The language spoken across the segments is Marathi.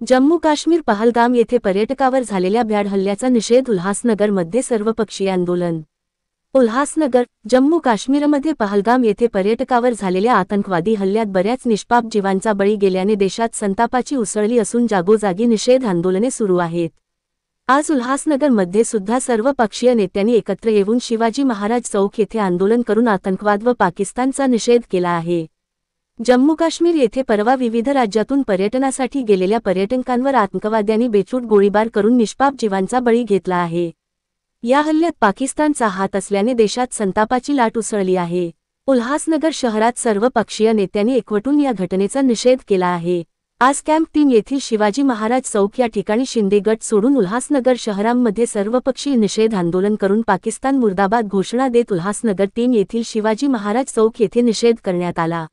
जम्मू काश्मीर पहलगाम येथे पर्यटकावर झालेल्या भ्याड हल्ल्याचा निषेध उल्हासनगरमध्ये सर्वपक्षीय आंदोलन। उल्हासनगर, जम्मू काश्मीरमध्ये पहलगाम येथे पर्यटकावर झालेल्या आतंकवादी हल्ल्यात बऱ्याच निष्पाप जीवांचा बळी गेल्याने देशात संतापाची उसळली असून जागोजागी निषेध आंदोलने सुरू आहेत। आज उल्हासनगरमध्ये सुद्धा सर्व पक्षीय नेत्यांनी एकत्र येऊन शिवाजी महाराज चौक येथे आंदोलन करून आतंकवाद व पाकिस्तानचा निषेध केला आहे। जम्मू काश्मीर येथे परवा विविध राज्यातून पर्यटनासाठी गेलेल्या पर्यटकांवर आतंकवाद्यांनी बेछूट गोळीबार करून निष्पाप जीवांचा बळी घेतला आहे। या हल्ल्यात पाकिस्तानचा हात असल्याने देशात संतापाची लाट उसळली आहे। उल्हासनगर शहरात सर्व पक्षीय नेत्यांनी एकवटून या घटनेचा निषेध केला आहे। आज कॅम्प 3 येथील शिवाजी महाराज चौक या ठिकाणी शिंदे गट सोडून उल्हासनगर शहरांमध्ये सर्वपक्षीय निषेध आंदोलन करून पाकिस्तान मुर्दाबाद घोषणा देत उल्हासनगर 3 येथील शिवाजी महाराज चौक येथे निषेध करण्यात आला।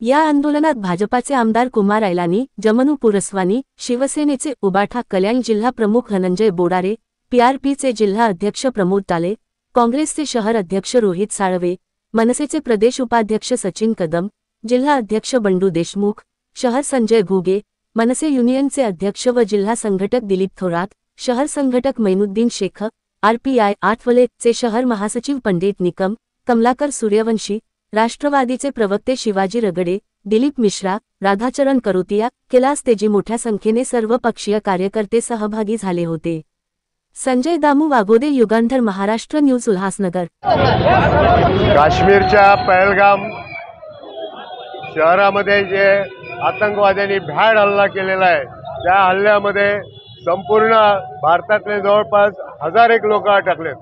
या आंदोलनात भाजपाचे आमदार कुमार ऐलानी, जमनू पुरस्वानी, शिवसेनेचे उबाठा कल्याण जिल्हा प्रमुख धनंजय बोडारे, पीआरपीचे जिल्हा अध्यक्ष प्रमोद ताले, काँग्रेसचे शहर अध्यक्ष रोहित साळवे, मनसेचे प्रदेश उपाध्यक्ष सचिन कदम, जिल्हा अध्यक्ष बंडू देशमुख, शहर संजय घुगे, मनसे युनियनचे अध्यक्ष व जिल्हा संघटक दिलीप थोरात, शहर संघटक मैनुद्दीन शेख, आरपीआय आठवले चे शहर महासचिव पंडित निकम, कमलाकर सूर्यवंशी, राष्ट्रवादीचे प्रवक्ते शिवाजी रगडे, दिलीप मिश्रा, राधाचरण करोतिया, कैलास तेजी मोठ्या संख्येने सर्व पक्षीय कार्यकर्ते सहभागी झाले होते। संजय दामू वागोदे, युगांधर, महाराष्ट्र न्यूज, उल्हासनगर। काश्मीरच्या पहलगाम शहरामध्ये जे आतंकवाद्यांनी भ्याड हल्ला केलेला आहे त्या हल्ल्यामध्ये संपूर्ण भारतातले जवळपास 1000 लोक अटकलेत।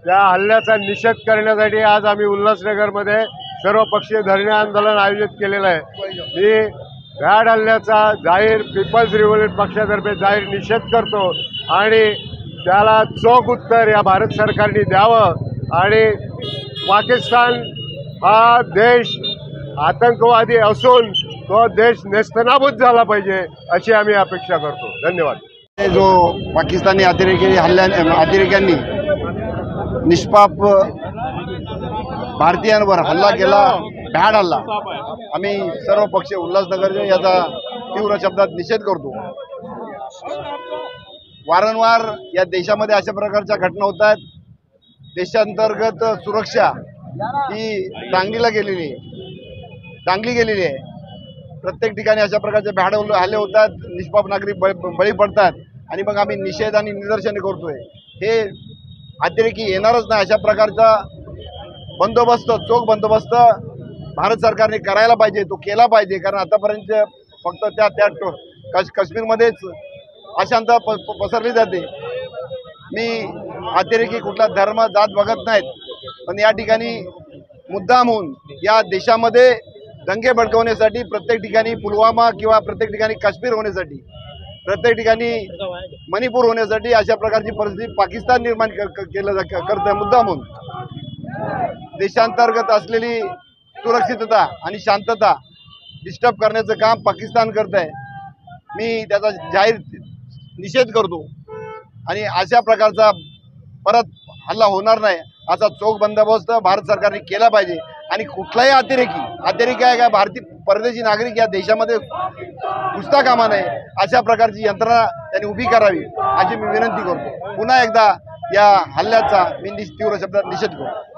त्या हल्ल्याचा निषेध करण्यासाठी आज आम्ही उल्हासनगरमध्ये सर्वपक्षीय धरणे आंदोलन आयोजित केलेलं आहे। मी भ्याड हल्ल्याचा जाहीर पीपल्स रिपब्लिक पक्षातर्फे जाहीर निषेध करतो आणि त्याला चोख उत्तर या भारत सरकारने द्यावं आणि पाकिस्तान हा देश आतंकवादी असून तो देश नेस्तनाबूत झाला पाहिजे अशी आम्ही अपेक्षा करतो। धन्यवाद। जो पाकिस्तानी अतिरेक्यांनी निष्पाप भारतीयांवर हल्ला केला, भ्याड हल्ला, आम्ही सर्व पक्ष उल्हासनगरचे याचा तीव्र शब्दात निषेध करतो। वारंवार या देशामध्ये अशा प्रकारच्या घटना होत आहेत। देशांतर्गत सुरक्षा ही चांगली गेलेली आहे। प्रत्येक ठिकाणी अशा प्रकारचे भ्याड हल्ले होतात, निष्पाप नागरिक बळी पडतात आणि मग आम्ही निषेध आणि निदर्शने करतोय। हे अतिरेकी येणारच नाही अशा प्रकारचा बंदोबस्त, चोख बंदोबस्त भारत सरकारने करायला पाहिजे, तो केला पाहिजे। कारण आतापर्यंत फक्त त्या काश्मीरमध्येच अशांतता पसरली जाते। मी अतिरेकी कुठला धर्म जात बघत नाहीत, पण या ठिकाणी मुद्दाम होऊन या देशामध्ये दंगे भडकवण्यासाठी, प्रत्येक ठिकाणी पुलवामा किंवा प्रत्येक ठिकाणी काश्मीर होण्यासाठी, प्रत्येक ठिकाणी मणिपूर होण्यासाठी अशा प्रकारची परिस्थिती पाकिस्तान निर्माण करत मुद्दाम होऊन देशांतर्गत असलेली सुरक्षितता आणि शांतता डिस्टर्ब करण्याचं काम पाकिस्तान करत आहे। मी त्याचा जाहीर निषेध करतो आणि अशा प्रकारचा परत हल्ला होणार नाही असा चोख बंदोबस्त भारत सरकारने केला पाहिजे। आणि कुठलाही अतिरेकी आहे का भारतीय परदेशी नागरिक या देशामध्ये घुसता कामा नये अशा प्रकारची यंत्रणा त्यांनी उभी करावी अशी मी विनंती करतो। पुन्हा एकदा या हल्ल्याचा मी तीव्र शब्दात निषेध करतो।